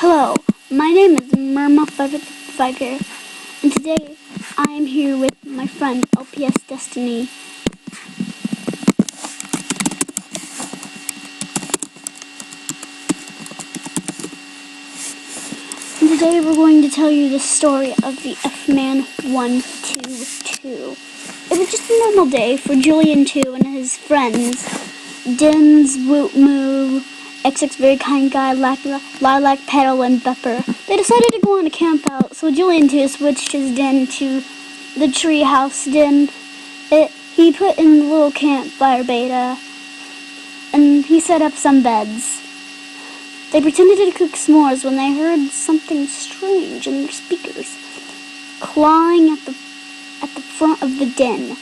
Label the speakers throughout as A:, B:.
A: Hello, my name is Murma555, and today I am here with my friend LPS Destiny. And today we're going to tell you the story of the Fman 122. It was just a normal day for Julian 2 and his friends, Dins, Woot Moo, XX Very Kind Guy, Lilac Petal, and Pepper. They decided to go on a camp out, so Julian 2 switched his den to the treehouse den. He put in the little campfire beta, and he set up some beds. They pretended to cook s'mores when they heard something strange in their speakers, clawing at the front of the den.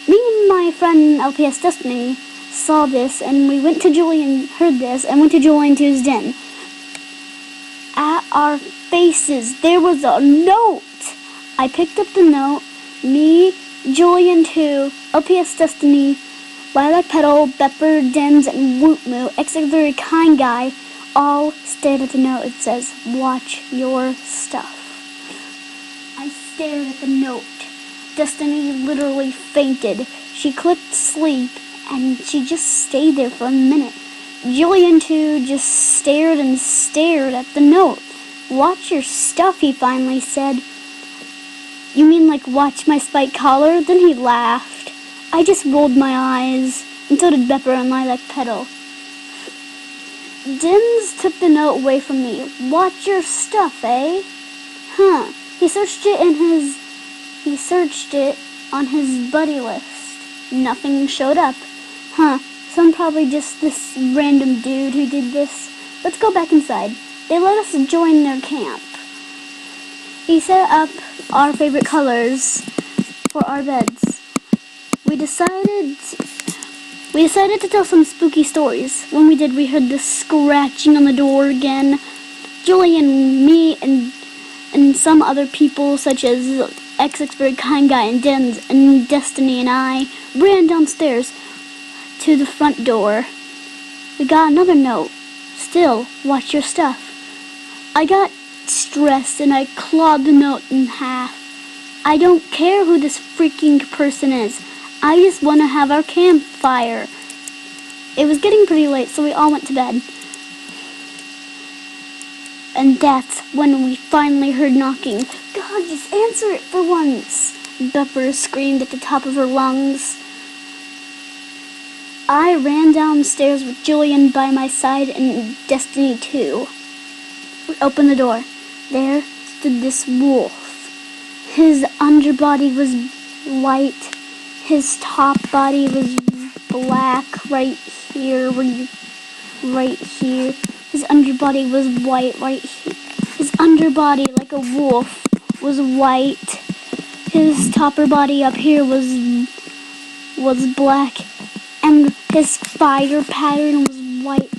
A: Me and my friend LPS Destiny saw this, and we went to Julian, heard this, and went to Julian 2's den. At our faces, there was a note. I picked up the note. Me, Julian 2, LPS Destiny, Lilac Petal, Pepper, Dens, and Woot Moo, XX Very Kind Guy, all stared at the note. It says, "Watch your stuff." I stared at the note. Destiny literally fainted. She clicked sleep, and she just stayed there for a minute. Julian 2 just stared and stared at the note. "Watch your stuff," he finally said. "You mean like watch my spiked collar?" Then he laughed. I just rolled my eyes, and so did Pepper and Lilac Petal. Dins took the note away from me. "Watch your stuff, eh?" Huh. He searched it on his buddy list. Nothing showed up. Huh. Probably just this random dude who did this. Let's go back inside. They let us join their camp. He set up our favorite colors for our beds. We decided to tell some spooky stories. When we did, we heard the scratching on the door again. Julian, me, and some other people, such as XX Very Kind Guy and Dens and Destiny and I, ran downstairs to the front door. We got another note. "Still, watch your stuff." I got stressed and I clawed the note in half. I don't care who this freaking person is. I just want to have our campfire. It was getting pretty late, so we all went to bed. And that's when we finally heard knocking. "God, just answer it for once," Pepper screamed at the top of her lungs. I ran downstairs with Julian by my side and Destiny 2. We opened the door. There stood this wolf. His underbody was white. His top body was black right here. His underbody was white right here. His underbody, like a wolf, was white. His topper body up here was black. And his fire pattern was white.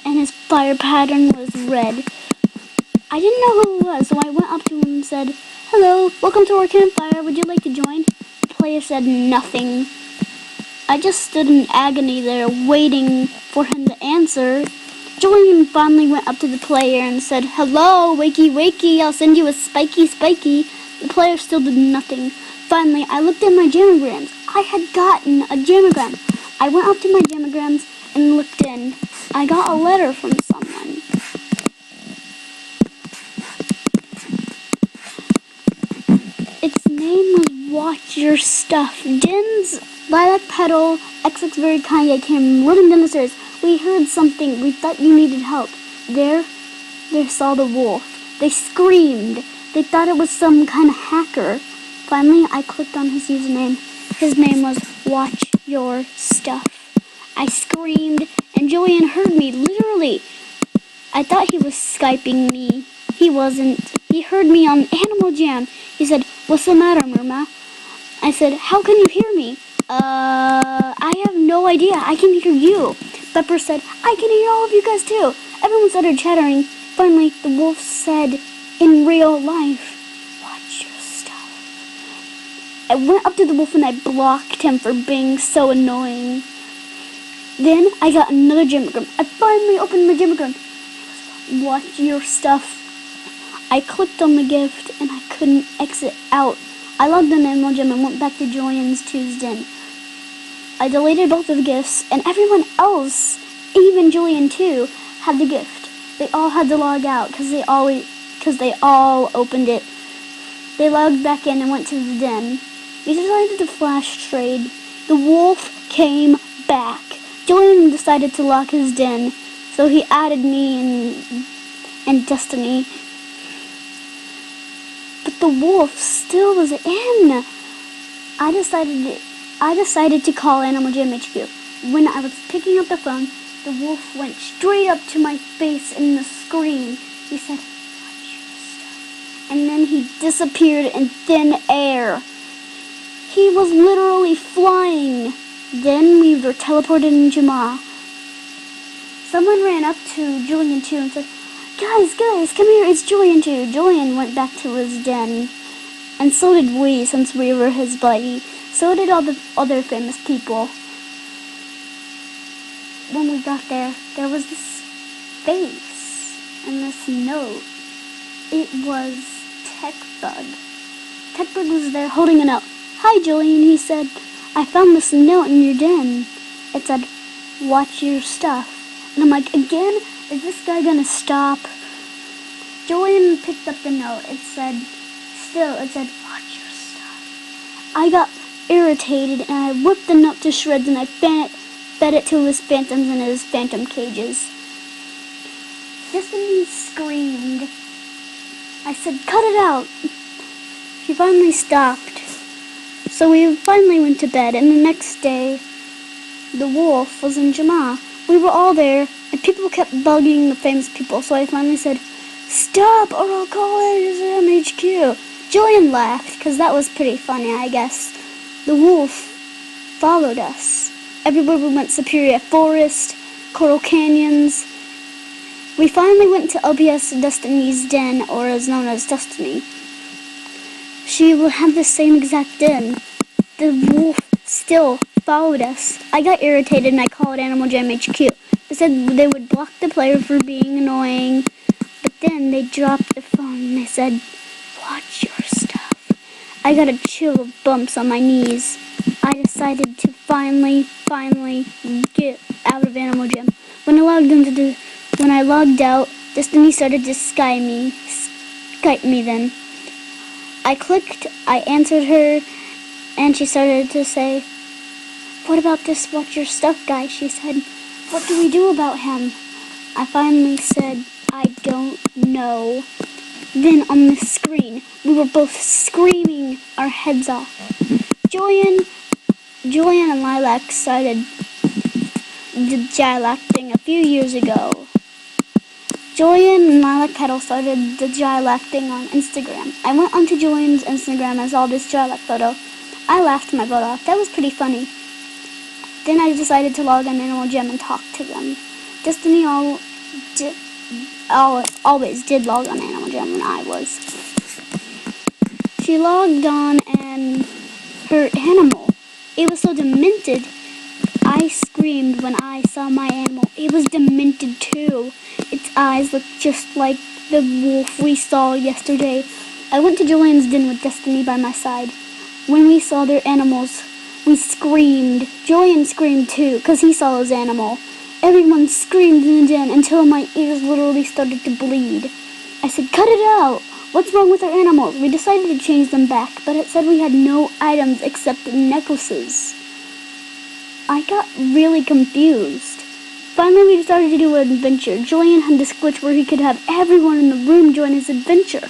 A: And his fire pattern was red. I didn't know who he was, so I went up to him and said, "Hello, welcome to our campfire. Would you like to join?" The player said nothing. I just stood in agony there, waiting for him to answer. Julian finally went up to the player and said, "Hello, wakey wakey, I'll send you a spiky spiky." The player still did nothing. Finally, I looked at my jamograms. I had gotten a jamagram. I went up to my jamagrams and looked in. I got a letter from someone. Its name was "Watch Your Stuff." Dins, Lilac Petal, XX Very Kind Guy came running down the stairs. We heard something. We thought you needed help. There saw the wolf. They screamed. They thought it was some kind of hacker. Finally, I clicked on his username. His name was "Watch Your Stuff." I screamed, and Julian heard me, literally. I thought he was Skyping me. He wasn't. He heard me on Animal Jam. He said, "What's the matter, Murma?" I said, "How can you hear me?" I have no idea. I can hear you." Pepper said, "I can hear all of you guys too." Everyone started chattering. Finally, the wolf said, in real life, "Watch your stuff." I went up to the wolf and I blocked him for being so annoying. Then I got another Gmagram. I finally opened my Gmagram. Watch your stuff. I clicked on the gift and I couldn't exit out. I logged in Animal Jam and went back to Julian's Tuesday. I deleted both of the gifts, and everyone else, even Julian too, had the gift. They all had to log out because they all opened it. They logged back in and went to the den. We decided to flash trade. The wolf came back. Julian decided to lock his den, so he added me and Destiny. But the wolf still was in. I decided to call Animal Jam HQ. When I was picking up the phone, the wolf went straight up to my face in the screen. He said, "Watch your stuff." And then he disappeared in thin air. He was literally flying. Then we were teleported in Jama. Someone ran up to Julian too and said, Guys, come here, it's Julian too. Julian went back to his den. And so did we, since we were his buddy. So did all the other famous people. When we got there, there was this face and this note. It was Techbug. Techbug was there holding a note. "Hi, Julian," he said. "I found this note in your den. It said, watch your stuff." And I'm like, again? Is this guy gonna stop? Julian picked up the note. It said, watch your stuff. I got irritated and I ripped the note to shreds and I fed it to his phantoms in his phantom cages. Destiny screamed. I said, "Cut it out." She finally stopped. So we finally went to bed, and the next day, the wolf was in Jama. We were all there, and people kept bugging the famous people, so I finally said, "Stop, or I'll call MHQ." Julian laughed, because that was pretty funny, I guess. The wolf followed us. Everywhere we went, Superior Forest, Coral Canyons. We finally went to LPS Destiny's den, or is known as Destiny. She had the same exact den. The wolf still followed us. I got irritated and I called Animal Jam HQ. They said they would block the player for being annoying, but then they dropped the phone and they said, "Watch your stuff." I got a chill of bumps on my knees. I decided to finally get out of Animal Jam. When I logged out, Destiny started to Skype me then. I answered her, and she started to say, "What about this watch your stuff guy?" She said, "What do we do about him?" I finally said, "I don't know." Then on the screen, we were both screaming our heads off. Julian and Lilac started the Gilacting a few years ago. Julian and Lilac Petal started the Gilacting on Instagram. I went onto Julian's Instagram and saw this Gilac photo. I laughed my butt off. That was pretty funny. Then I decided to log on Animal Jam and talk to them. Destiny always did log on Animal Jam when I was. She logged on and her animal, it was so demented. I screamed when I saw my animal. It was demented too. Its eyes looked just like the wolf we saw yesterday. I went to Julian's den with Destiny by my side. When we saw their animals, we screamed. Julian screamed too, because he saw his animal. Everyone screamed in the den until my ears literally started to bleed. I said, "Cut it out! What's wrong with our animals?" We decided to change them back, but it said we had no items except necklaces. I got really confused. Finally, we decided to do an adventure. Julian had this glitch where he could have everyone in the room join his adventure.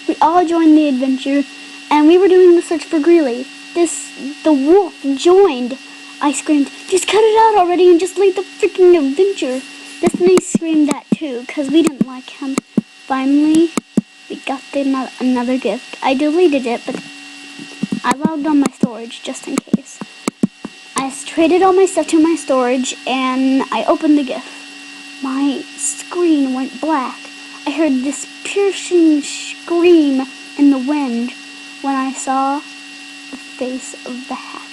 A: We all joined the adventure, and we were doing the search for Greeley. The wolf joined. I screamed, "Just cut it out already and just leave the freaking adventure." Destiny screamed that too, because we didn't like him. Finally, we got another gift. I deleted it, but I logged on my storage just in case. I traded all my stuff to my storage, and I opened the gift. My screen went black. I heard this piercing scream in the wind when I saw the face of the hat.